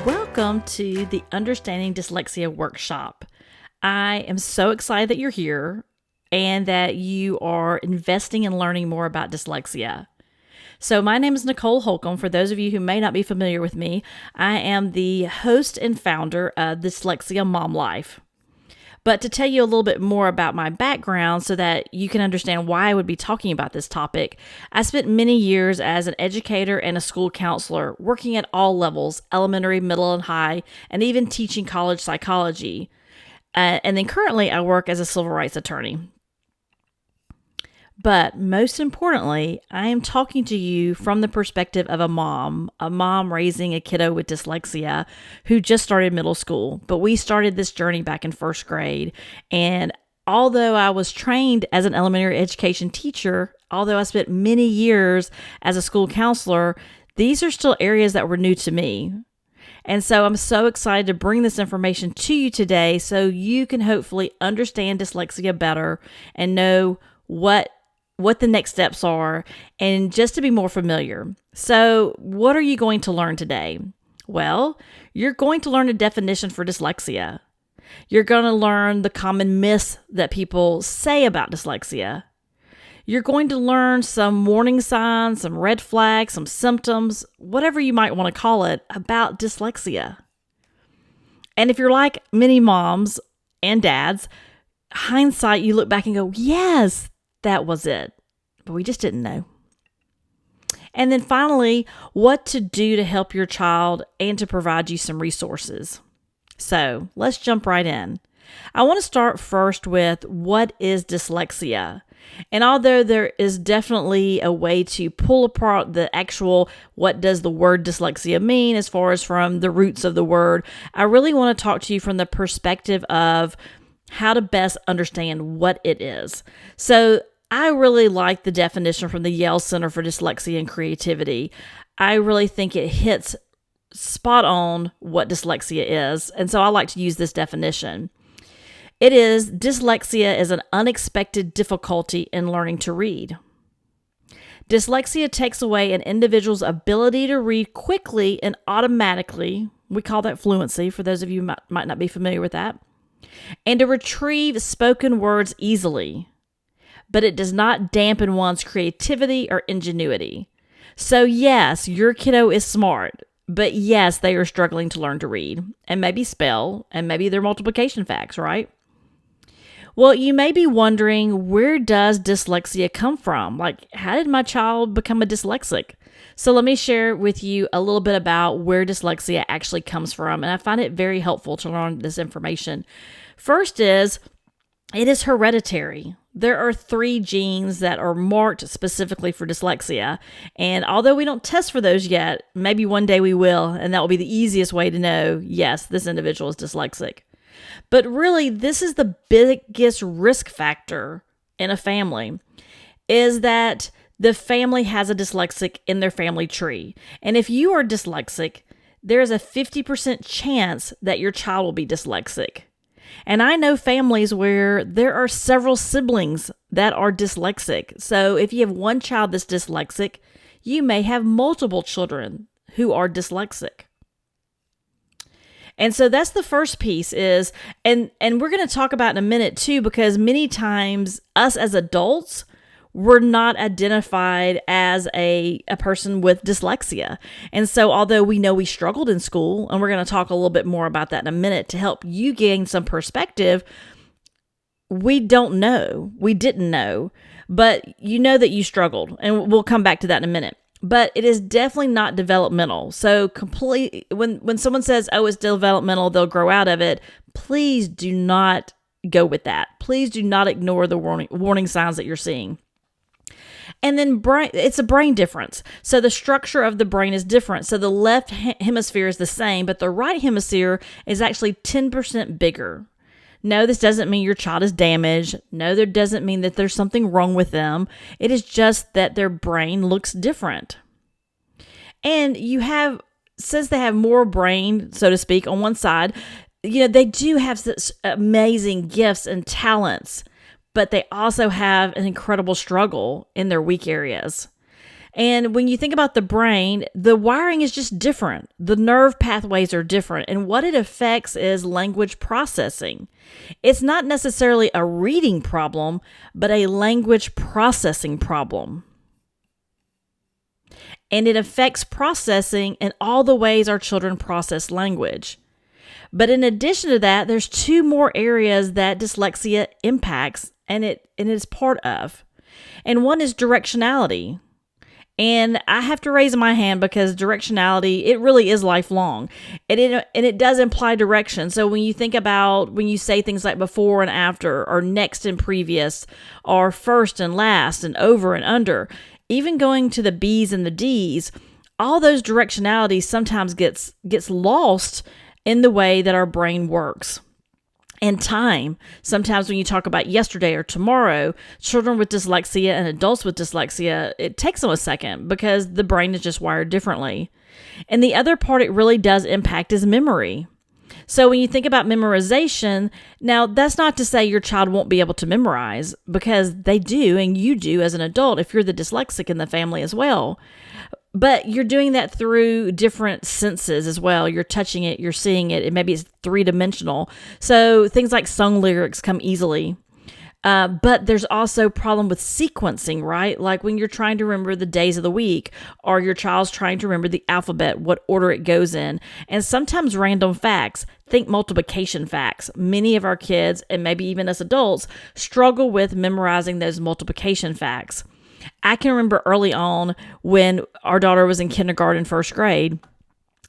Welcome to the Understanding Dyslexia Workshop. I am so excited that you're here and that you are investing in learning more about dyslexia. So my name is Nicole Holcomb. For those of you who may not be familiar with me, I am the host and founder of Dyslexia Mom Life. But to tell you a little bit more about my background so that you can understand why I would be talking about this topic, I spent many years as an educator and a school counselor, working at all levels, elementary, middle, and high, and even teaching college psychology. And then currently I work as a civil rights attorney. But most importantly, I am talking to you from the perspective of a mom raising a kiddo with dyslexia who just started middle school. But we started this journey back in first grade. And although I was trained as an elementary education teacher, although I spent many years as a school counselor, these are still areas that were new to me. And so I'm so excited to bring this information to you today so you can hopefully understand dyslexia better and know what the next steps are, and just to be more familiar. So what are you going to learn today? Well, you're going to learn a definition for dyslexia. You're going to learn the common myths that people say about dyslexia. You're going to learn some warning signs, some red flags, some symptoms, whatever you might want to call it, about dyslexia. And if you're like many moms and dads, hindsight, you look back and go, yes, that was it, but we just didn't know. And then finally, what to do to help your child and to provide you some resources. So let's jump right in. I want to start first with what is dyslexia. And although there is definitely a way to pull apart the actual what does the word dyslexia mean as far as from the roots of the word, I really want to talk to you from the perspective of how to best understand what it is. So I really like the definition from the Yale Center for Dyslexia and Creativity. I really think it hits spot on what dyslexia is, and so I like to use this definition. Dyslexia is an unexpected difficulty in learning to read. Dyslexia takes away an individual's ability to read quickly and automatically. We call that fluency, for those of you who might not be familiar with that, and to retrieve spoken words easily. But it does not dampen one's creativity or ingenuity. So yes, your kiddo is smart, but yes, they are struggling to learn to read and maybe spell and maybe their multiplication facts, right? Well, you may be wondering, where does dyslexia come from? Like, how did my child become a dyslexic? So let me share with you a little bit about where dyslexia actually comes from, and I find it very helpful to learn this information. First it is hereditary. There are 3 genes that are marked specifically for dyslexia. And although we don't test for those yet, maybe one day we will, and that will be the easiest way to know, yes, this individual is dyslexic. But really, this is the biggest risk factor in a family, is that the family has a dyslexic in their family tree. And if you are dyslexic, there is a 50% chance that your child will be dyslexic. And I know families where there are several siblings that are dyslexic. So if you have one child that's dyslexic, you may have multiple children who are dyslexic. And so that's the first piece is, and we're going to talk about in a minute too, because many times us as adults, we're not identified as a person with dyslexia. And so although we know we struggled in school, and we're going to talk a little bit more about that in a minute to help you gain some perspective, we don't know. We didn't know, but you know that you struggled, and we'll come back to that in a minute. But it is definitely not developmental. So when someone says, oh, it's developmental, they'll grow out of it, please do not go with that. Please do not ignore the warning signs that you're seeing. And then it's a brain difference. So the structure of the brain is different. So the left hemisphere is the same, but the right hemisphere is actually 10% bigger. No, this doesn't mean your child is damaged. No, that doesn't mean that there's something wrong with them. It is just that their brain looks different. And since they have more brain, so to speak, on one side, they do have such amazing gifts and talents, but they also have an incredible struggle in their weak areas. And when you think about the brain, the wiring is just different. The nerve pathways are different. And what it affects is language processing. It's not necessarily a reading problem, but a language processing problem. And it affects processing in all the ways our children process language. But in addition to that, there's two more areas that dyslexia impacts and it is part of. And one is directionality. And I have to raise my hand because directionality, it really is lifelong. And it does imply direction. So when you think about, when you say things like before and after, or next and previous, or first and last, and over and under, even going to the B's and the D's, all those directionalities sometimes gets lost in the way that our brain works. And time. Sometimes when you talk about yesterday or tomorrow, children with dyslexia and adults with dyslexia, it takes them a second because the brain is just wired differently. And the other part it really does impact is memory. So when you think about memorization, now that's not to say your child won't be able to memorize, because they do, and you do as an adult if you're the dyslexic in the family as well. But you're doing that through different senses as well. You're touching it, you're seeing it, and maybe it's three-dimensional. So things like sung lyrics come easily. But there's also a problem with sequencing, right? Like when you're trying to remember the days of the week, or your child's trying to remember the alphabet, what order it goes in. And sometimes random facts. Think multiplication facts. Many of our kids, and maybe even us adults, struggle with memorizing those multiplication facts. I can remember early on when our daughter was in kindergarten, first grade,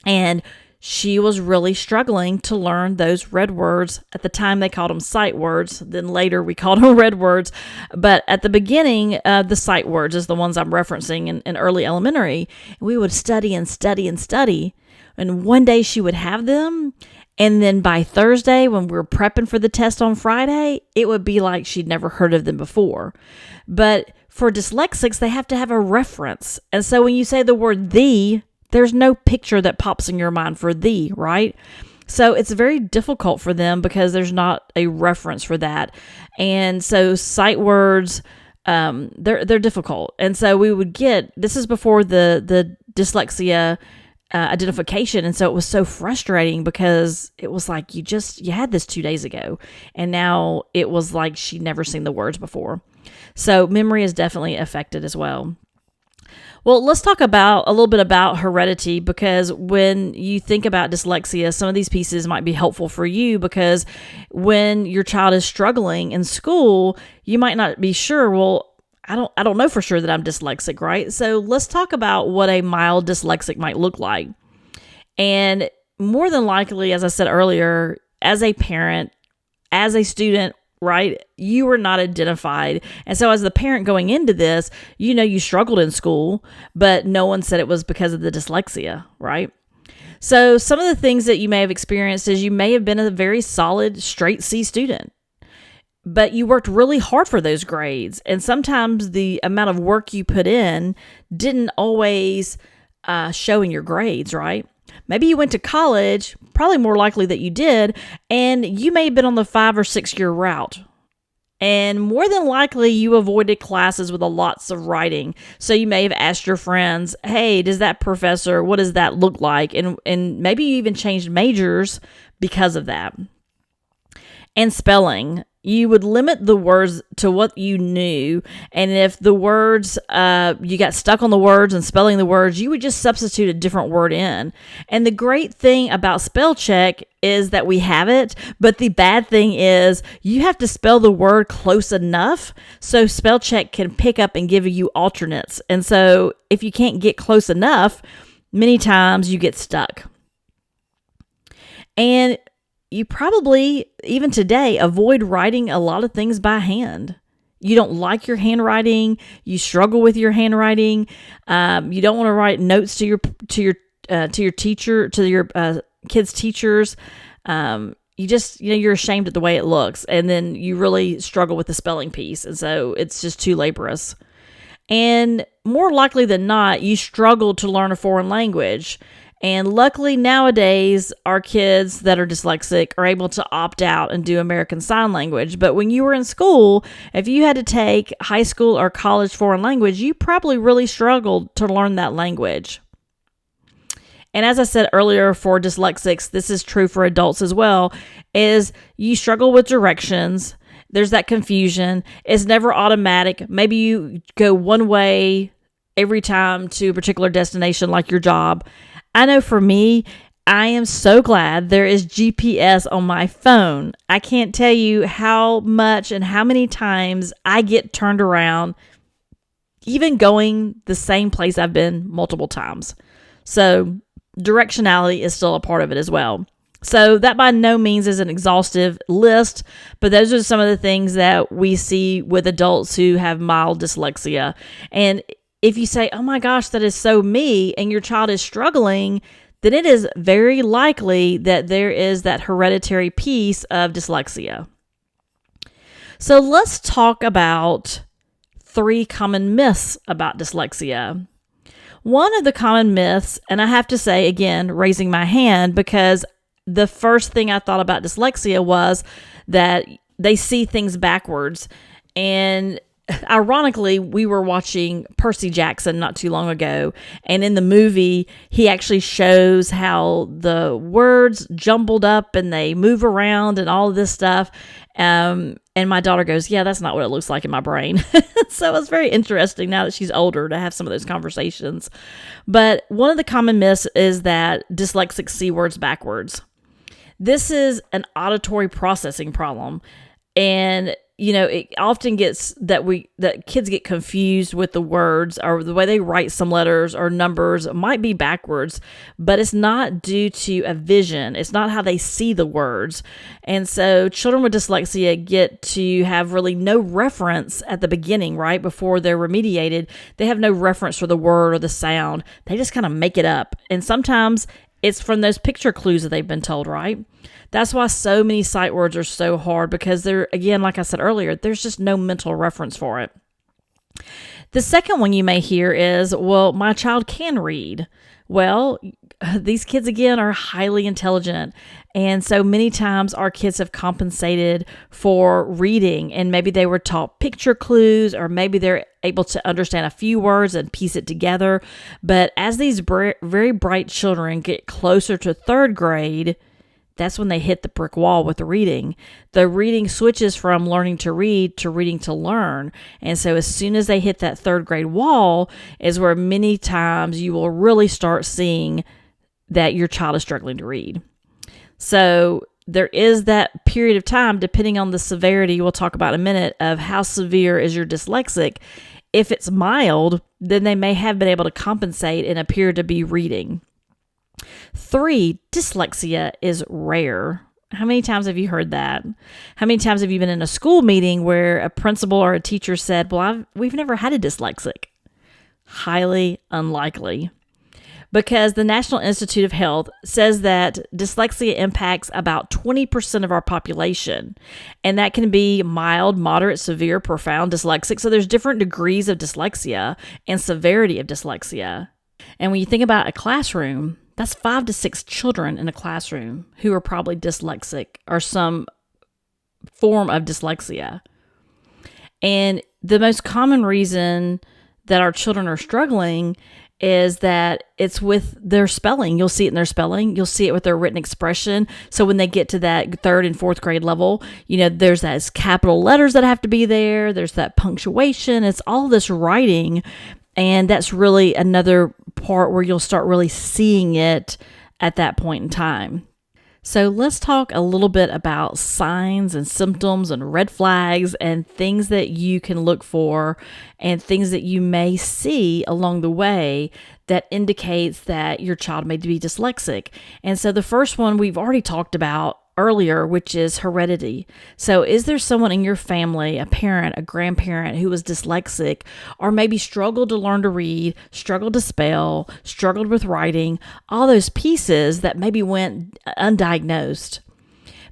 and she was really struggling to learn those red words. At the time, they called them sight words. Then later, we called them red words. But at the beginning, the sight words is the ones I'm referencing in early elementary. We would study and study and study. And one day she would have them. And then by Thursday, when we were prepping for the test on Friday, it would be like she'd never heard of them before. But for dyslexics, they have to have a reference. And so when you say the word "the," there's no picture that pops in your mind for "the," right? So it's very difficult for them because there's not a reference for that. And so sight words, they're difficult. And so we would get, this is before the dyslexia identification. And so it was so frustrating because it was like, you had this 2 days ago. And now it was like she'd never seen the words before. So memory is definitely affected as well. Well, let's talk a little bit about heredity, because when you think about dyslexia, some of these pieces might be helpful for you, because when your child is struggling in school, you might not be sure, well, I don't know for sure that I'm dyslexic, right? So let's talk about what a mild dyslexic might look like. And more than likely, as I said earlier, as a parent, as a student, right, you were not identified. And so as the parent going into this, you struggled in school, but no one said it was because of the dyslexia, right? So some of the things that you may have experienced is you may have been a very solid straight C student, but you worked really hard for those grades. And sometimes the amount of work you put in didn't always show in your grades, right? Maybe you went to college, probably more likely that you did, and you may have been on the 5 or 6 year route. And more than likely, you avoided classes with lots of writing. So you may have asked your friends, hey, does that professor, what does that look like? And maybe you even changed majors because of that. And spelling. You would limit the words to what you knew. And if the words, you got stuck on the words and spelling the words, you would just substitute a different word in. And the great thing about spell check is that we have it. But the bad thing is you have to spell the word close enough so spell check can pick up and give you alternates. And so if you can't get close enough, many times you get stuck. And you probably, even today, avoid writing a lot of things by hand. You don't like your handwriting. You struggle with your handwriting. You don't want to write notes to your teacher, to your kids' teachers. You just, you're ashamed at the way it looks, and then you really struggle with the spelling piece, and so it's just too laborious. And more likely than not, you struggle to learn a foreign language. And luckily nowadays, our kids that are dyslexic are able to opt out and do American Sign Language. But when you were in school, if you had to take high school or college foreign language, you probably really struggled to learn that language. And as I said earlier, for dyslexics, this is true for adults as well, is you struggle with directions. There's that confusion. It's never automatic. Maybe you go one way every time to a particular destination, like your job. I know for me, I am so glad there is GPS on my phone. I can't tell you how much and how many times I get turned around, even going the same place I've been multiple times. So directionality is still a part of it as well. So that by no means is an exhaustive list, but those are some of the things that we see with adults who have mild dyslexia. And if you say, oh my gosh, that is so me, and your child is struggling, then it is very likely that there is that hereditary piece of dyslexia. So let's talk about 3 common myths about dyslexia. One of the common myths, and I have to say, again, raising my hand, because the first thing I thought about dyslexia was that they see things backwards. And ironically, we were watching Percy Jackson not too long ago, and in the movie, he actually shows how the words jumbled up and they move around and all of this stuff. And my daughter goes, yeah, that's not what it looks like in my brain. So it's very interesting now that she's older to have some of those conversations. But one of the common myths is that dyslexics see words backwards. This is an auditory processing problem. And it often gets that kids get confused with the words, or the way they write some letters or numbers might be backwards, but it's not due to a vision. It's not how they see the words. And so children with dyslexia get to have really no reference at the beginning, right? Before they're remediated, they have no reference for the word or the sound. They just kind of make it up. And sometimes it's from those picture clues that they've been told, right? That's why so many sight words are so hard, because they're, again, like I said earlier, there's just no mental reference for it. The second one you may hear is, well, my child can read. Well, these kids, again, are highly intelligent. And so many times our kids have compensated for reading, and maybe they were taught picture clues, or maybe they're able to understand a few words and piece it together. But as these very bright children get closer to 3rd grade, that's when they hit the brick wall with the reading. The reading switches from learning to read to reading to learn. And so as soon as they hit that 3rd grade wall is where many times you will really start seeing that your child is struggling to read. So there is that period of time, depending on the severity, we'll talk about in a minute, of how severe is your dyslexic. If it's mild, then they may have been able to compensate and appear to be reading. 3, dyslexia is rare. How many times have you heard that? How many times have you been in a school meeting where a principal or a teacher said, well, we've never had a dyslexic? Highly unlikely. Because the National Institute of Health says that dyslexia impacts about 20% of our population. And that can be mild, moderate, severe, profound dyslexic. So there's different degrees of dyslexia and severity of dyslexia. And when you think about a classroom, that's 5 to 6 children in a classroom who are probably dyslexic or some form of dyslexia. And the most common reason that our children are struggling is that it's with their spelling. You'll see it in their spelling. You'll see it with their written expression. So when they get to that 3rd and 4th grade level, there's those capital letters that have to be there. There's that punctuation. It's all this writing. And that's really another part where you'll start really seeing it at that point in time. So let's talk a little bit about signs and symptoms and red flags and things that you can look for and things that you may see along the way that indicates that your child may be dyslexic. And so the first one we've already talked about earlier, which is heredity. So is there someone in your family, a parent, a grandparent who was dyslexic, or maybe struggled to learn to read, struggled to spell, struggled with writing, all those pieces that maybe went undiagnosed?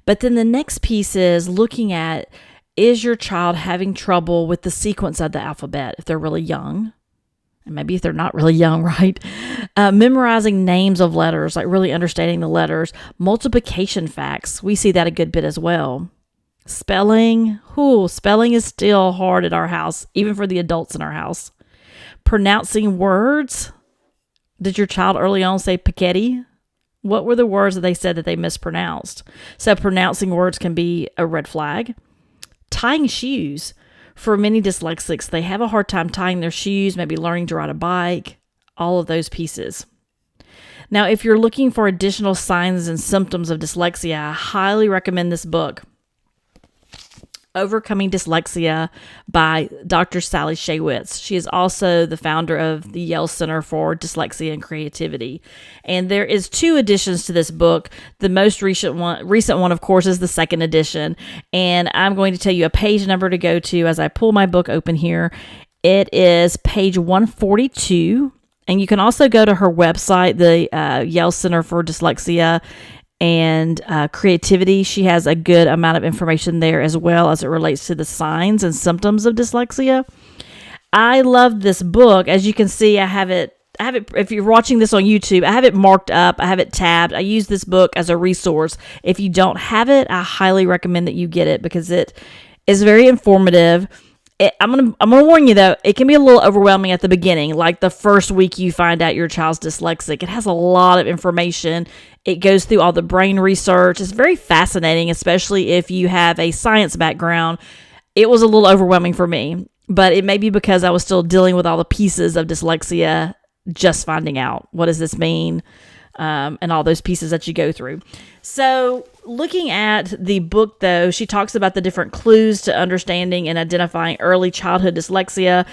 But then the next piece is looking at, is your child having trouble with the sequence of the alphabet if they're really young? And maybe if they're not really young, right? Memorizing names of letters, like really understanding the letters. Multiplication facts, we see that a good bit as well. Spelling, spelling is still hard at our house, even for the adults in our house. Pronouncing words. Did your child early on say spaghetti? What were the words that they said that they mispronounced? So pronouncing words can be a red flag. Tying shoes. For many dyslexics, they have a hard time tying their shoes, maybe learning to ride a bike, all of those pieces. Now, if you're looking for additional signs and symptoms of dyslexia, I highly recommend this book, Overcoming Dyslexia by Dr. Sally Shaywitz. She is also the founder of the Yale Center for Dyslexia and Creativity. And there is 2 editions to this book. The most recent one, of course, is the 2nd edition. And I'm going to tell you a page number to go to as I pull my book open here. It is page 142. And you can also go to her website, the Yale Center for Dyslexia and Creativity. She has a good amount of information there as well as it relates to the signs and symptoms of dyslexia. I love this book. As you can see, I have it, if you're watching this on YouTube, I have it marked up, I have it tabbed. I use this book as a resource. If you don't have it, I highly recommend that you get it because it is very informative. I'm gonna warn you though, it can be a little overwhelming at the beginning. Like the first week you find out your child's dyslexic, it has a lot of information. It goes through all the brain research. It's very fascinating, especially if you have a science background. It was a little overwhelming for me, but it may be because I was still dealing with all the pieces of dyslexia, just finding out what does this mean, and all those pieces that you go through. So looking at the book, though, she talks about the different clues to understanding and identifying early childhood dyslexia.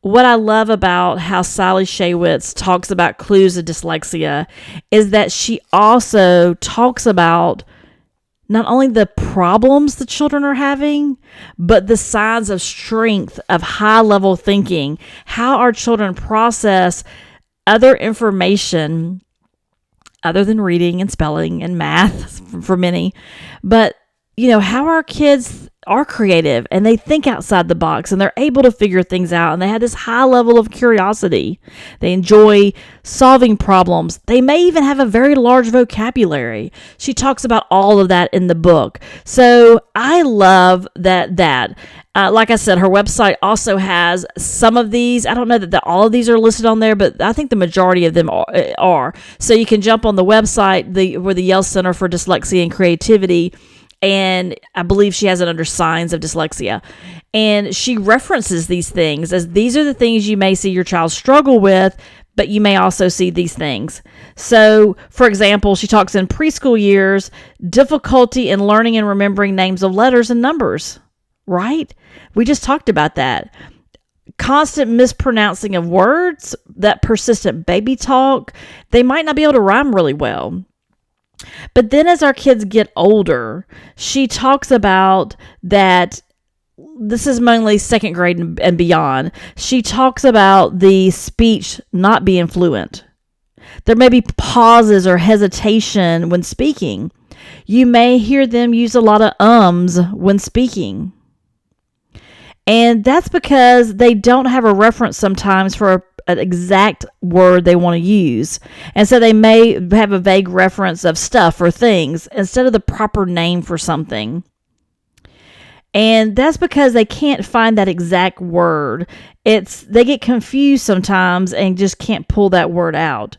What I love about how Sally Shaywitz talks about clues of dyslexia is that she also talks about not only the problems the children are having, but the signs of strength, of high-level thinking, how our children process other information other than reading and spelling and math for many. But, how our kids are creative and they think outside the box and they're able to figure things out and they have this high level of curiosity. They enjoy solving problems. They may even have a very large vocabulary. She talks about all of that in the book. So I love that. Like I said, her website also has some of these. I don't know that all of these are listed on there, but I think the majority of them are. So you can jump on the website, where the Yale Center for Dyslexia and Creativity, and I believe she has it under signs of dyslexia. And she references these things as these are the things you may see your child struggle with, but you may also see these things. So, for example, she talks in preschool years, difficulty in learning and remembering names of letters and numbers, right? We just talked about that. Constant mispronouncing of words, that persistent baby talk. They might not be able to rhyme really well. But then as our kids get older, she talks about that. This is mainly 2nd grade and beyond. She talks about the speech not being fluent. There may be pauses or hesitation when speaking. You may hear them use a lot of ums when speaking. And that's because they don't have a reference sometimes for an exact word they want to use. And so they may have a vague reference of stuff or things instead of the proper name for something. And that's because they can't find that exact word. They get confused sometimes and just can't pull that word out.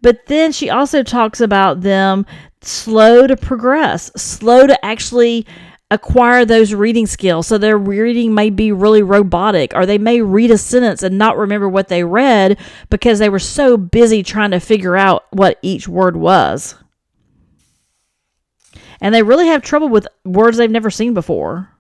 But then she also talks about them slow to progress, slow to actually acquire those reading skills. So their reading may be really robotic, or they may read a sentence and not remember what they read because they were so busy trying to figure out what each word was. And they really have trouble with words they've never seen before.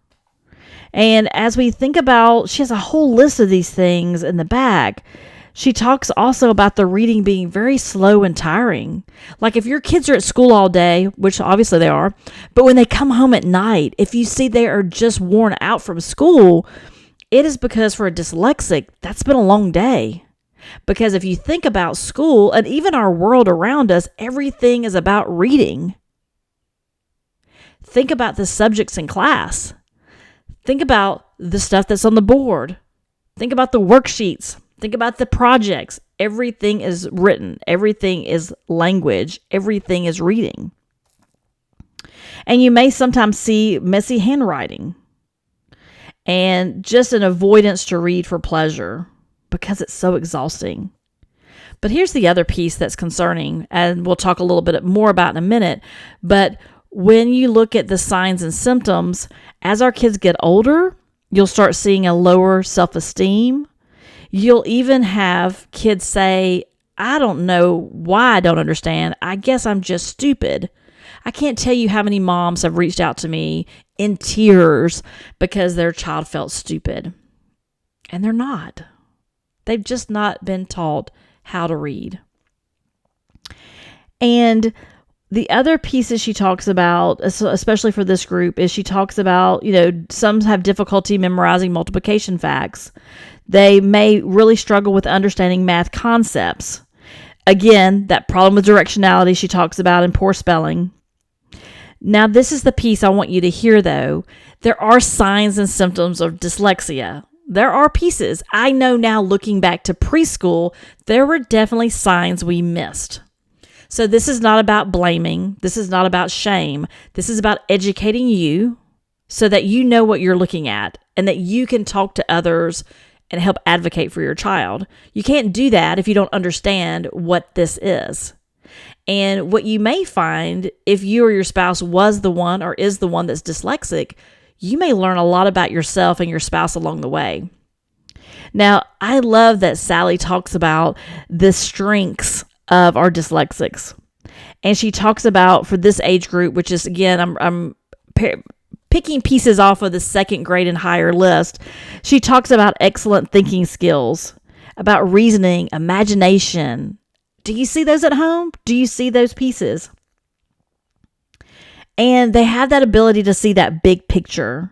And as we think about, she has a whole list of these things in the back. She talks also about the reading being very slow and tiring. Like if your kids are at school all day, which obviously they are, but when they come home at night, if you see they are just worn out from school, it is because for a dyslexic, that's been a long day. Because if you think about school and even our world around us, everything is about reading. Think about the subjects in class. Think about the stuff that's on the board. Think about the worksheets. Think about the projects. Everything is written. Everything is language. Everything is reading. And you may sometimes see messy handwriting and just an avoidance to read for pleasure because it's so exhausting. But here's the other piece that's concerning, and we'll talk a little bit more about in a minute. But when you look at the signs and symptoms, as our kids get older, you'll start seeing a lower self-esteem. You'll even have kids say, I don't know why I don't understand. I guess I'm just stupid. I can't tell you how many moms have reached out to me in tears because their child felt stupid. And they're not. They've just not been taught how to read. And the other pieces she talks about, especially for this group, is she talks about, some have difficulty memorizing multiplication facts. They may really struggle with understanding math concepts. Again, that problem with directionality she talks about and poor spelling. Now, this is the piece I want you to hear, though. There are signs and symptoms of dyslexia. There are pieces. I know now, looking back to preschool, there were definitely signs we missed. So this is not about blaming. This is not about shame. This is about educating you so that you know what you're looking at and that you can talk to others and help advocate for your child. You can't do that if you don't understand what this is. And what you may find, if you or your spouse was the one or is the one that's dyslexic, you may learn a lot about yourself and your spouse along the way. Now, I love that Sally talks about the strengths of our dyslexics. And she talks about, for this age group, which is, again, I'm picking pieces off of the second grade and higher list, she talks about excellent thinking skills, about reasoning, imagination. Do you see those at home? Do you see those pieces? And they have that ability to see that big picture.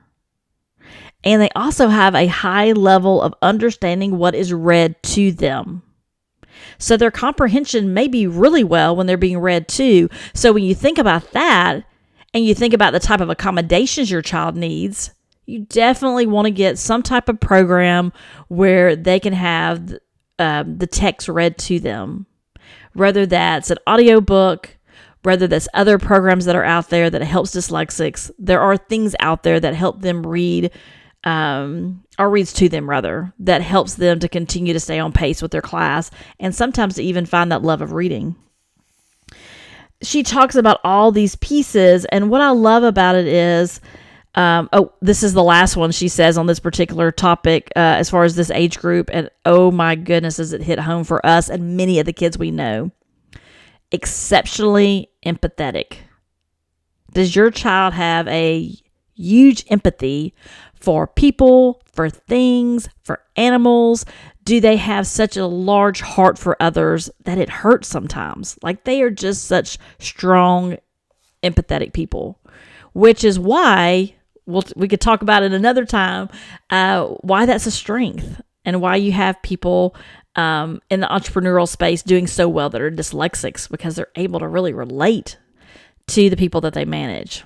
And they also have a high level of understanding what is read to them. So their comprehension may be really well when they're being read to. So when you think about that, and you think about the type of accommodations your child needs, you definitely want to get some type of program where they can have the text read to them. Whether that's an audiobook, whether that's other programs that are out there that helps dyslexics, there are things out there that help them read, or reads to them rather, that helps them to continue to stay on pace with their class and sometimes to even find that love of reading. She talks about all these pieces, and what I love about it is, this is the last one she says on this particular topic as far as this age group, and oh my goodness, does it hit home for us and many of the kids we know. Exceptionally empathetic. Does your child have a huge empathy for people, for things, for animals? Do they have such a large heart for others that it hurts sometimes? Like, they are just such strong, empathetic people, which is why we could talk about it another time, why that's a strength and why you have people in the entrepreneurial space doing so well that are dyslexics, because they're able to really relate to the people that they manage.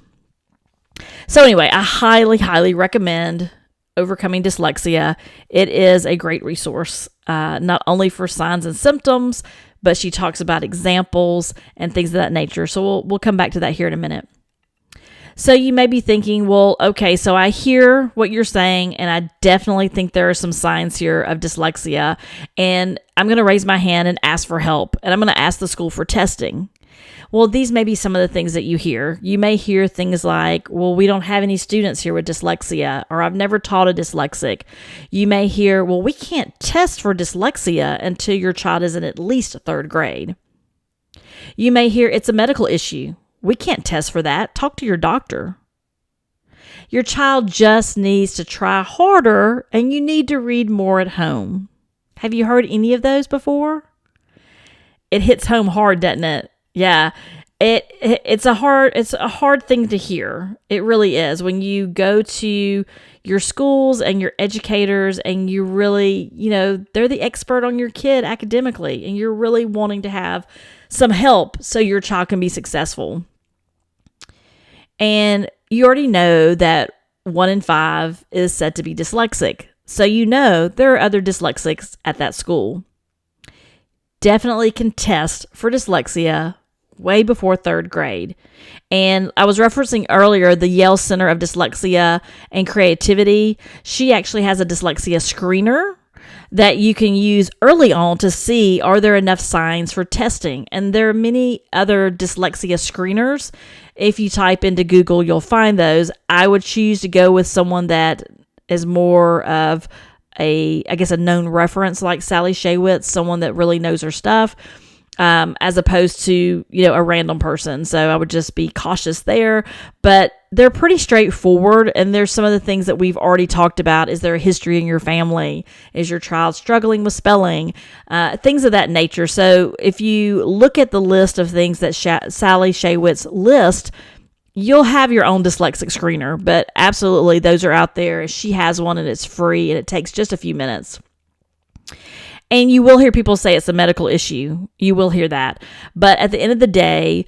So anyway, I highly, highly recommend Overcoming Dyslexia. It is a great resource, not only for signs and symptoms, but she talks about examples and things of that nature. So we'll come back to that here in a minute. So you may be thinking, well, okay, so I hear what you're saying, and I definitely think there are some signs here of dyslexia, and I'm going to raise my hand and ask for help, and I'm going to ask the school for testing. Well, these may be some of the things that you hear. You may hear things like, well, we don't have any students here with dyslexia, or I've never taught a dyslexic. You may hear, well, we can't test for dyslexia until your child is in at least third grade. You may hear it's a medical issue. We can't test for that. Talk to your doctor. Your child just needs to try harder, and you need to read more at home. Have you heard any of those before? It hits home hard, doesn't it? Yeah. It's a hard thing to hear. It really is. When you go to your schools and your educators and you really, they're the expert on your kid academically, and you're really wanting to have some help so your child can be successful. And you already know that 1 in 5 is said to be dyslexic. So you know there are other dyslexics at that school. Definitely can test for dyslexia way before 3rd grade. And I was referencing earlier the Yale Center of Dyslexia and Creativity. She actually has a dyslexia screener that you can use early on to see, are there enough signs for testing? And there are many other dyslexia screeners. If you type into Google, you'll find those. I would choose to go with someone that is more of a known reference like Sally Shaywitz, someone that really knows her stuff, as opposed to, a random person. So I would just be cautious there, but they're pretty straightforward. And there's some of the things that we've already talked about. Is there a history in your family? Is your child struggling with spelling? Things of that nature. So if you look at the list of things that Sally Shaywitz lists, you'll have your own dyslexic screener, but absolutely those are out there. She has one and it's free and it takes just a few minutes. And you will hear people say it's a medical issue. You will hear that. But at the end of the day,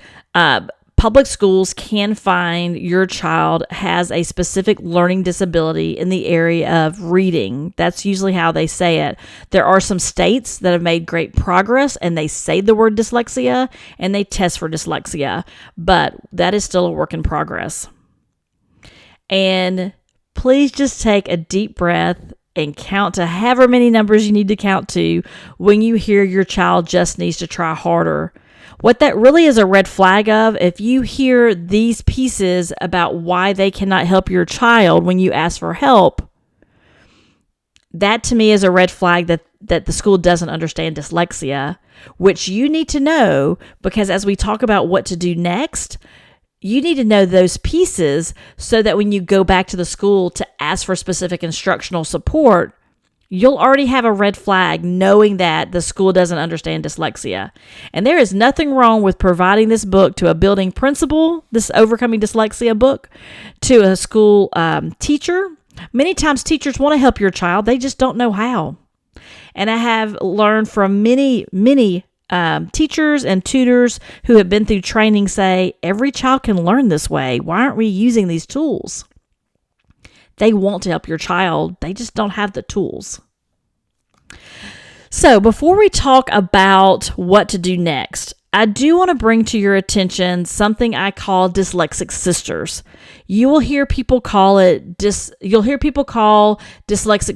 public schools can find your child has a specific learning disability in the area of reading. That's usually how they say it. There are some states that have made great progress and they say the word dyslexia and they test for dyslexia, but that is still a work in progress. And please just take a deep breath and count to however many numbers you need to count to when you hear your child just needs to try harder. What that really is a red flag of, if you hear these pieces about why they cannot help your child when you ask for help, that to me is a red flag that the school doesn't understand dyslexia, which you need to know, because as we talk about what to do next, you need to know those pieces so that when you go back to the school to ask for specific instructional support, you'll already have a red flag knowing that the school doesn't understand dyslexia. And there is nothing wrong with providing this book to a building principal, this Overcoming Dyslexia book, to a school teacher. Many times teachers want to help your child. They just don't know how. And I have learned from many teachers and tutors who have been through training say, every child can learn this way. Why aren't we using these tools? They want to help your child. They just don't have the tools. So before we talk about what to do next, I do want to bring to your attention something I call dyslexic sisters. You will hear people call it dyslexic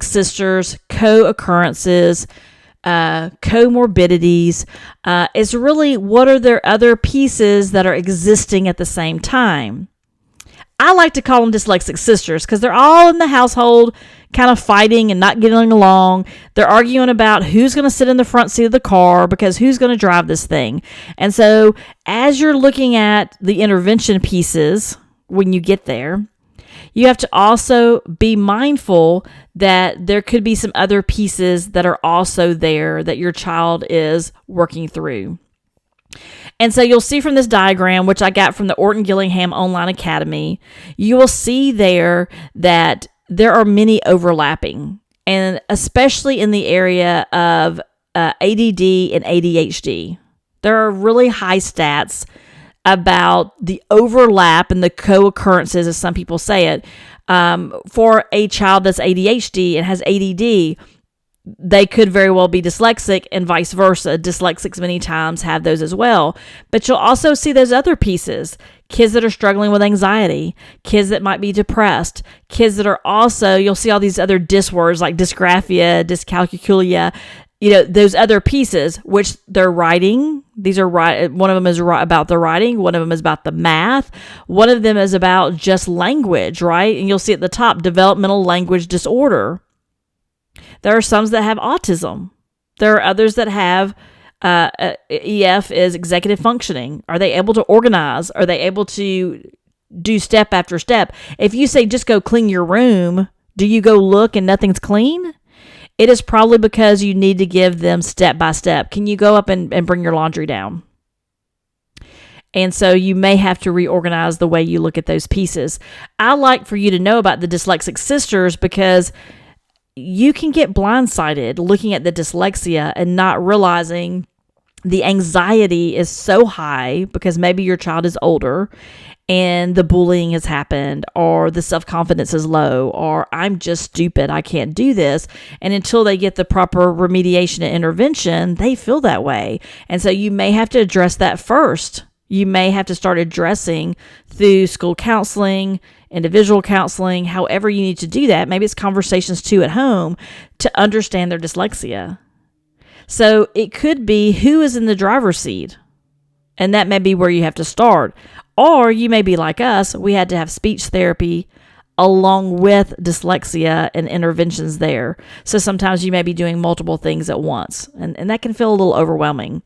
sisters co-occurrences, comorbidities. Is really what are their other pieces that are existing at the same time. I like to call them dyslexic sisters because they're all in the household kind of fighting and not getting along. They're arguing about who's going to sit in the front seat of the car because who's going to drive this thing. And so as you're looking at the intervention pieces when you get there, you have to also be mindful that there could be some other pieces that are also there that your child is working through. And so you'll see from this diagram, which I got from the Orton Gillingham Online Academy, you will see there that there are many overlapping, and especially in the area of ADD and ADHD. There are really high stats about the overlap and the co-occurrences, as some people say it, for a child that's ADHD and has ADD. They could very well be dyslexic and vice versa. Dyslexics many times have those as well. But you'll also see those other pieces. Kids that are struggling with anxiety, kids that might be depressed, kids that are also, you'll see all these other dys words like dysgraphia, dyscalculia, those other pieces, which they're writing. These are right. One of them is about the writing. One of them is about the math. One of them is about just language, right? And you'll see at the top, developmental language disorder. There are some that have autism. There are others that have EF is executive functioning. Are they able to organize? Are they able to do step after step? If you say just go clean your room, do you go look and nothing's clean? It is probably because you need to give them step by step. Can you go up and bring your laundry down? And so you may have to reorganize the way you look at those pieces. I like for you to know about the dyslexic sisters because you can get blindsided looking at the dyslexia and not realizing the anxiety is so high because maybe your child is older and the bullying has happened, or the self-confidence is low, or I'm just stupid, I can't do this. And until they get the proper remediation and intervention, they feel that way. And so you may have to address that first. You may have to start addressing through school counseling, individual counseling, however you need to do that. Maybe it's conversations too at home to understand their dyslexia. So it could be who is in the driver's seat, and that may be where you have to start. Or you may be like us, we had to have speech therapy along with dyslexia and interventions there. So sometimes you may be doing multiple things at once, and that can feel a little overwhelming.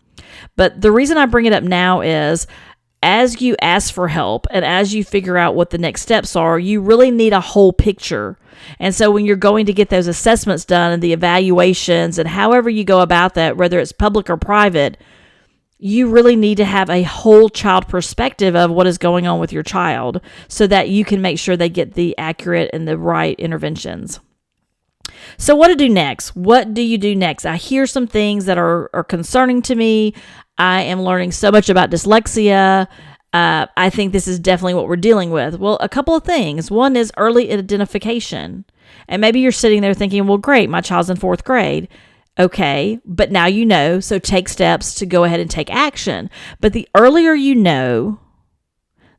But the reason I bring it up now is as you ask for help and as you figure out what the next steps are, you really need a whole picture. And so when you're going to get those assessments done and the evaluations and however you go about that, whether it's public or private, you really need to have a whole child perspective of what is going on with your child so that you can make sure they get the accurate and the right interventions. So what to do next? What do you do next? I hear some things that are concerning to me. I am learning so much about dyslexia. I think this is definitely what we're dealing with. Well, a couple of things. One is early identification. And maybe you're sitting there thinking, well, great, my child's in 4th grade. Okay, but now you know, so take steps to go ahead and take action. But the earlier you know,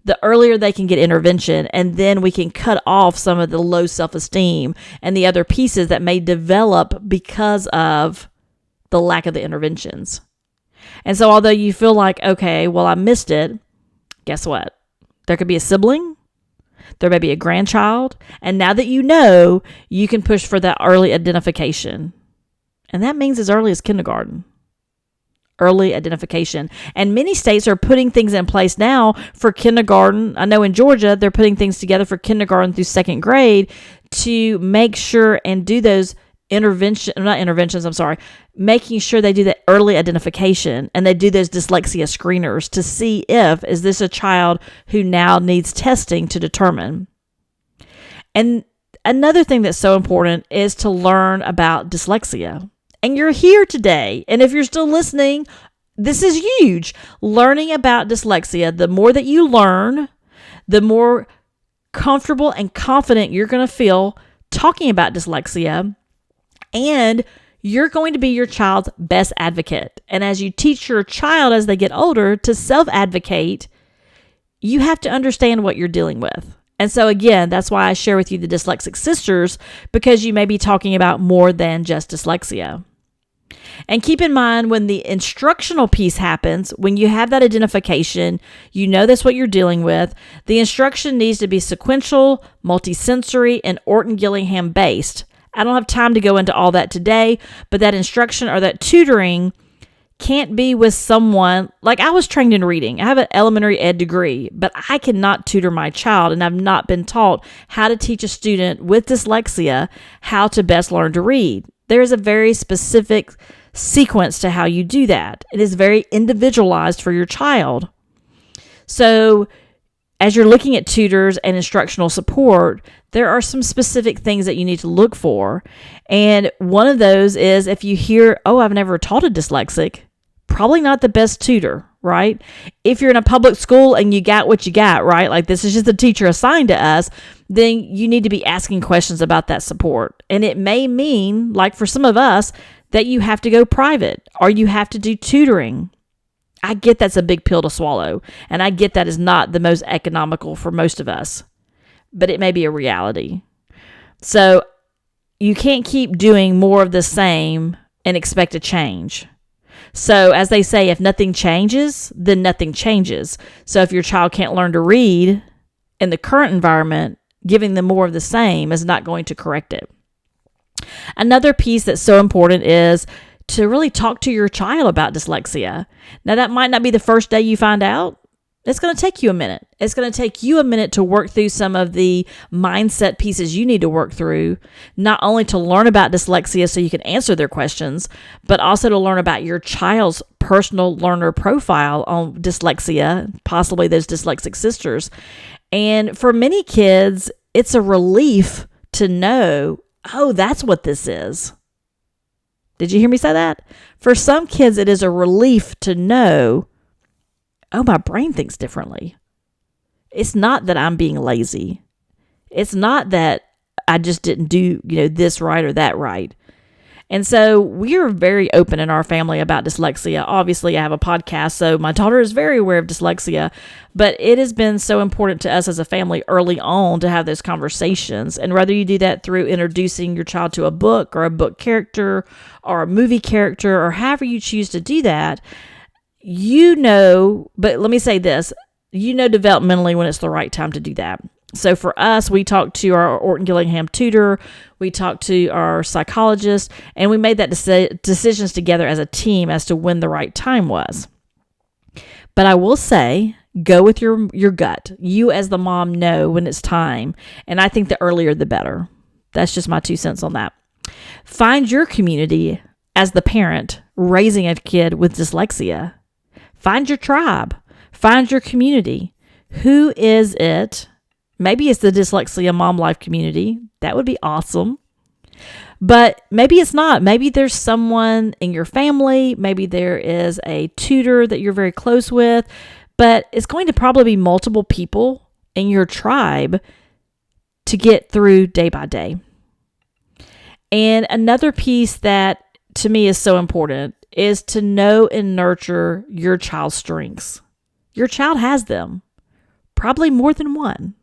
the earlier they can get intervention, and then we can cut off some of the low self-esteem and the other pieces that may develop because of the lack of the interventions. And so although you feel like, okay, well, I missed it, guess what? There could be a sibling, there may be a grandchild, and now that you know, you can push for that early identification. And that means as early as kindergarten. Early identification. And many states are putting things in place now for kindergarten. I know in Georgia, they're putting things together for kindergarten through 2nd grade to make sure and do those making sure they do that early identification and they do those dyslexia screeners to see is this a child who now needs testing to determine. And another thing that's so important is to learn about dyslexia. And you're here today. And if you're still listening, this is huge. Learning about dyslexia, the more that you learn, the more comfortable and confident you're going to feel talking about dyslexia. And you're going to be your child's best advocate. And as you teach your child as they get older to self-advocate, you have to understand what you're dealing with. And so again, that's why I share with you the Dyslexic Sisters, because you may be talking about more than just dyslexia. And keep in mind when the instructional piece happens, when you have that identification, you know that's what you're dealing with. The instruction needs to be sequential, multisensory, and Orton-Gillingham based. I don't have time to go into all that today, but that instruction or that tutoring can't be with someone, like I was trained in reading. I have an elementary ed degree, but I cannot tutor my child, and I've not been taught how to teach a student with dyslexia how to best learn to read. There is a very specific sequence to how you do that. It is very individualized for your child. So as you're looking at tutors and instructional support, there are some specific things that you need to look for. And one of those is if you hear, oh, I've never taught a dyslexic, probably not the best tutor, right? If you're in a public school and you got what you got, right? Like this is just a teacher assigned to us, then you need to be asking questions about that support. And it may mean, like for some of us, that you have to go private or you have to do tutoring. I get that's a big pill to swallow, and I get that is not the most economical for most of us, but it may be a reality. So you can't keep doing more of the same and expect a change. So as they say, if nothing changes, then nothing changes. So if your child can't learn to read in the current environment, giving them more of the same is not going to correct it. Another piece that's so important is to really talk to your child about dyslexia. Now, that might not be the first day you find out. It's going to take you a minute. It's going to take you a minute to work through some of the mindset pieces you need to work through, not only to learn about dyslexia so you can answer their questions, but also to learn about your child's personal learner profile on dyslexia, possibly those dyslexic sisters. And for many kids, it's a relief to know, oh, that's what this is. Did you hear me say that? For some kids, it is a relief to know, oh, my brain thinks differently. It's not that I'm being lazy. It's not that I just didn't do, this right or that right. And so we are very open in our family about dyslexia. Obviously, I have a podcast, so my daughter is very aware of dyslexia, but it has been so important to us as a family early on to have those conversations. And whether you do that through introducing your child to a book or a book character or a movie character or however you choose to do that, but let me say this, developmentally when it's the right time to do that. So for us, we talked to our Orton Gillingham tutor, we talked to our psychologist, and we made that decisions together as a team as to when the right time was. But I will say, go with your gut. You as the mom know when it's time, and I think the earlier the better. That's just my 2 cents on that. Find your community as the parent raising a kid with dyslexia. Find your tribe. Find your community. Who is it? Maybe it's the Dyslexia Mom Life community. That would be awesome. But maybe it's not. Maybe there's someone in your family. Maybe there is a tutor that you're very close with. But it's going to probably be multiple people in your tribe to get through day by day. And another piece that to me is so important is to know and nurture your child's strengths. Your child has them, probably more than one.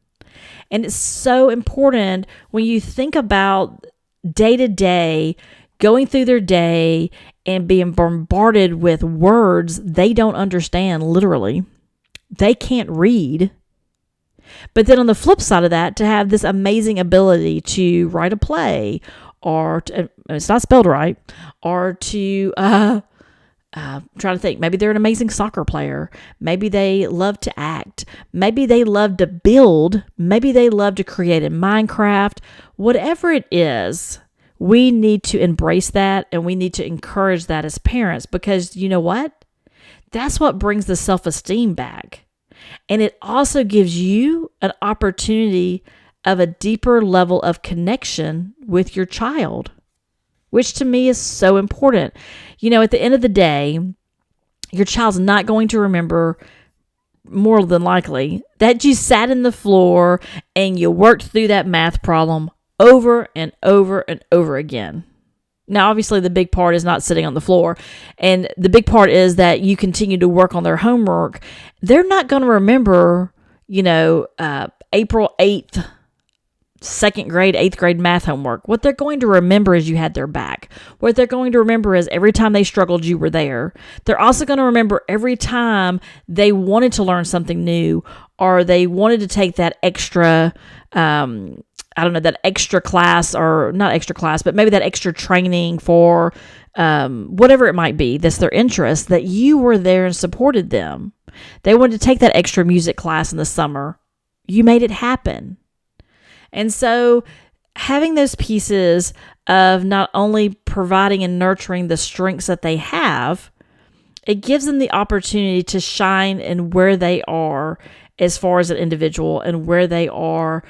And it's so important when you think about day to day, going through their day and being bombarded with words they don't understand literally. They can't read. But then on the flip side of that, to have this amazing ability to write a play or it's not spelled right, or to trying to think, maybe they're an amazing soccer player. Maybe they love to act. Maybe they love to build. Maybe they love to create in Minecraft. Whatever it is, we need to embrace that and we need to encourage that as parents because you know what? That's what brings the self-esteem back. And it also gives you an opportunity of a deeper level of connection with your child, which to me is so important. At the end of the day, your child's not going to remember, more than likely, that you sat in the floor and you worked through that math problem over and over and over again. Now, obviously, the big part is not sitting on the floor. And the big part is that you continue to work on their homework. They're not going to remember, April 8th, second grade, 8th grade math homework. What they're going to remember is you had their back. What they're going to remember is every time they struggled, you were there. They're also going to remember every time they wanted to learn something new or they wanted to take that extra, that extra class or not extra class, but maybe that extra training for whatever it might be. That's their interest, that you were there and supported them. They wanted to take that extra music class in the summer. You made it happen. And so having those pieces of not only providing and nurturing the strengths that they have, it gives them the opportunity to shine in where they are as far as an individual and where they are,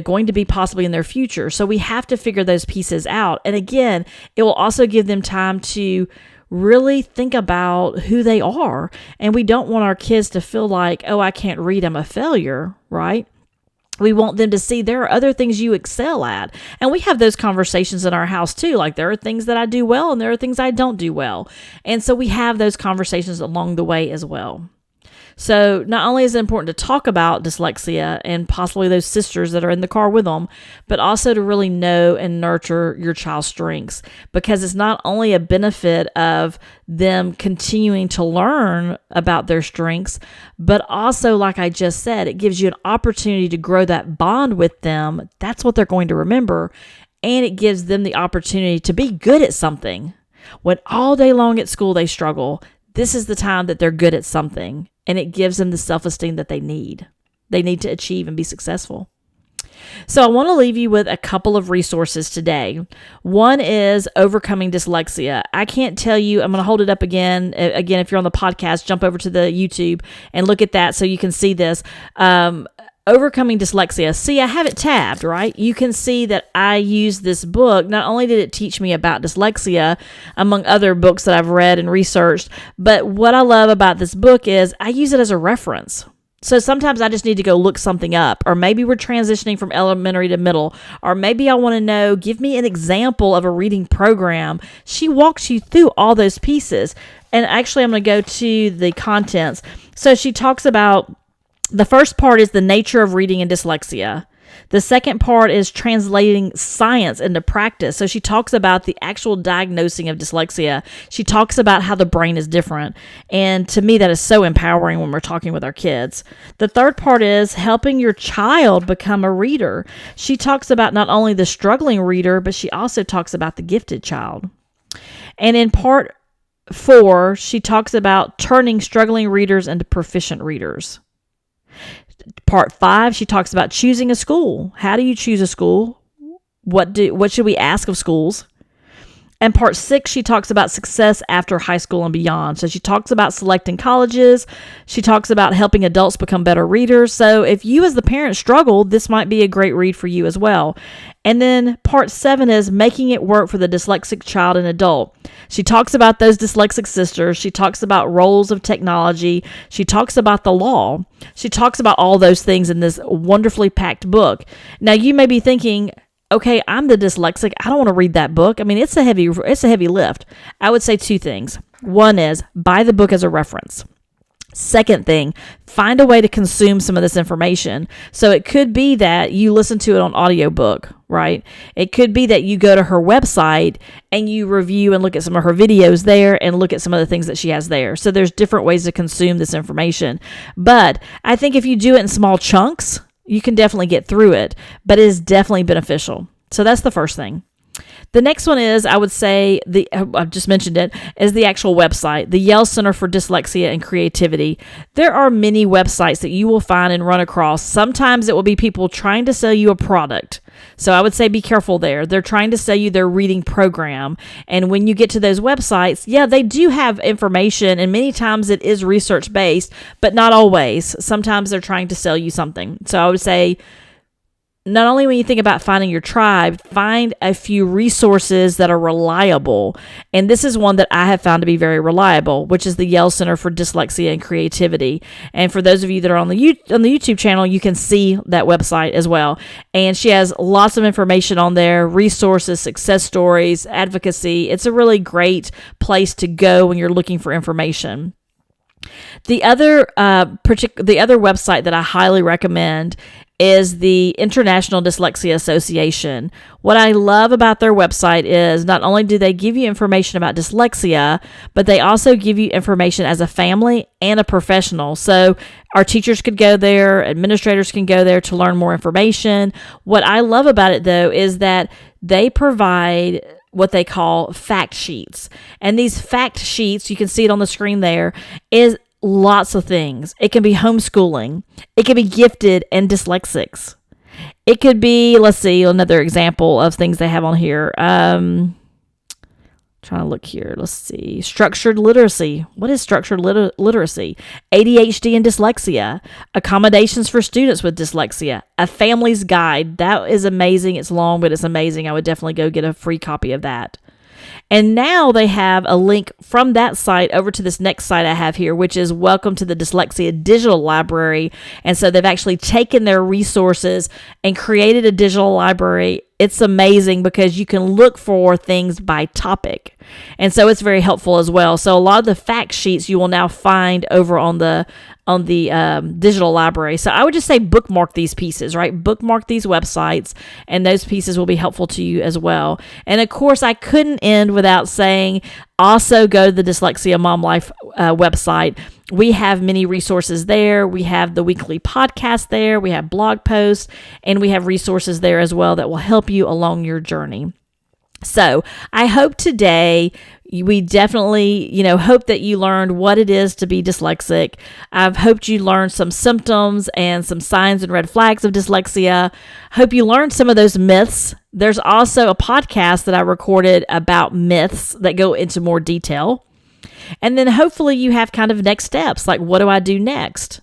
going to be possibly in their future. So we have to figure those pieces out. And again, it will also give them time to really think about who they are. And we don't want our kids to feel like, oh, I can't read, I'm a failure, right? We want them to see there are other things you excel at. And we have those conversations in our house too. Like there are things that I do well and there are things I don't do well. And so we have those conversations along the way as well. So not only is it important to talk about dyslexia and possibly those sisters that are in the car with them, but also to really know and nurture your child's strengths, because it's not only a benefit of them continuing to learn about their strengths, but also, like I just said, it gives you an opportunity to grow that bond with them. That's what they're going to remember. And it gives them the opportunity to be good at something. When all day long at school they struggle, this is the time that they're good at something. And it gives them the self-esteem that they need. They need to achieve and be successful. So I want to leave you with a couple of resources today. One is Overcoming Dyslexia. I can't tell you, I'm going to hold it up again. Again, if you're on the podcast, jump over to the YouTube and look at that so you can see this. Overcoming Dyslexia. See, I have it tabbed, right? You can see that I use this book. Not only did it teach me about dyslexia, among other books that I've read and researched, but what I love about this book is I use it as a reference. So sometimes I just need to go look something up, or maybe we're transitioning from elementary to middle, or maybe I want to know, give me an example of a reading program. She walks you through all those pieces. And actually, I'm going to go to the contents. So she talks about the first part is the nature of reading and dyslexia. The second part is translating science into practice. So she talks about the actual diagnosing of dyslexia. She talks about how the brain is different. And to me, that is so empowering when we're talking with our kids. The third part is helping your child become a reader. She talks about not only the struggling reader, but she also talks about the gifted child. And in part 4, she talks about turning struggling readers into proficient readers. Part 5, she talks about choosing a school. How do you choose a school? What should we ask of schools? And part 6, she talks about success after high school and beyond. So she talks about selecting colleges. She talks about helping adults become better readers. So if you as the parent struggle, this might be a great read for you as well. And then part 7 is making it work for the dyslexic child and adult. She talks about those dyslexic sisters. She talks about roles of technology. She talks about the law. She talks about all those things in this wonderfully packed book. Now you may be thinking, okay, I'm the dyslexic. I don't want to read that book. I mean, it's a heavy lift. I would say 2 things. One is buy the book as a reference. Second thing, find a way to consume some of this information. So it could be that you listen to it on audiobook, right? It could be that you go to her website and you review and look at some of her videos there and look at some of the things that she has there. So there's different ways to consume this information. But I think if you do it in small chunks, you can definitely get through it, but it is definitely beneficial. So that's the first thing. The next one is, I would say, I've just mentioned it, is the actual website, the Yale Center for Dyslexia and Creativity. There are many websites that you will find and run across. Sometimes it will be people trying to sell you a product. So I would say be careful there. They're trying to sell you their reading program. And when you get to those websites, yeah, they do have information, and many times it is research-based, but not always. Sometimes they're trying to sell you something. So I would say, not only when you think about finding your tribe, find a few resources that are reliable. And this is one that I have found to be very reliable, which is the Yale Center for Dyslexia and Creativity. And for those of you that are on the YouTube channel, you can see that website as well. And she has lots of information on there, resources, success stories, advocacy. It's a really great place to go when you're looking for information. The other website that I highly recommend is the International Dyslexia Association. What I love about their website is not only do they give you information about dyslexia, but they also give you information as a family and a professional. So our teachers could go there, administrators can go there to learn more information. What I love about it, though, is that they provide what they call fact sheets. And these fact sheets, you can see it on the screen there, is lots of things. It can be homeschooling. It can be gifted and dyslexics. It could be, let's see, another example of things they have on here. Trying to look here. Let's see. Structured literacy. What is structured literacy? ADHD and dyslexia. Accommodations for students with dyslexia. A family's guide. That is amazing. It's long, but it's amazing. I would definitely go get a free copy of that. And now they have a link from that site over to this next site I have here, which is Welcome to the Dyslexia Digital Library. And so they've actually taken their resources and created a digital library. It's amazing because you can look for things by topic. And so it's very helpful as well. So a lot of the fact sheets you will now find over on the digital library. So I would just say bookmark these pieces, right? Bookmark these websites, and those pieces will be helpful to you as well. And of course, I couldn't end without saying also go to the Dyslexia Mom Life website. We have many resources there. We have the weekly podcast there. We have blog posts, and we have resources there as well that will help you along your journey. So I hope today we definitely, hope that you learned what it is to be dyslexic. I've hoped you learned some symptoms and some signs and red flags of dyslexia. Hope you learned some of those myths. There's also a podcast that I recorded about myths that go into more detail. And then hopefully you have kind of next steps, like what do I do next?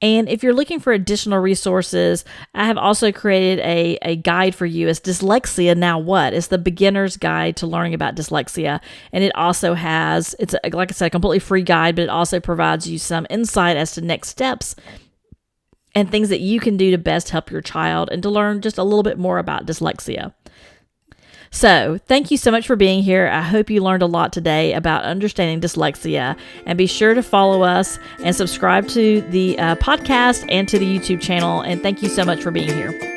And if you're looking for additional resources, I have also created a guide for you. It's Dyslexia Now What? It's the beginner's guide to learning about dyslexia. And it also has, it's like I said, a completely free guide, but it also provides you some insight as to next steps and things that you can do to best help your child and to learn just a little bit more about dyslexia. So, thank you so much for being here. I hope you learned a lot today about understanding dyslexia. And be sure to follow us and subscribe to the podcast and to the YouTube channel. And thank you so much for being here.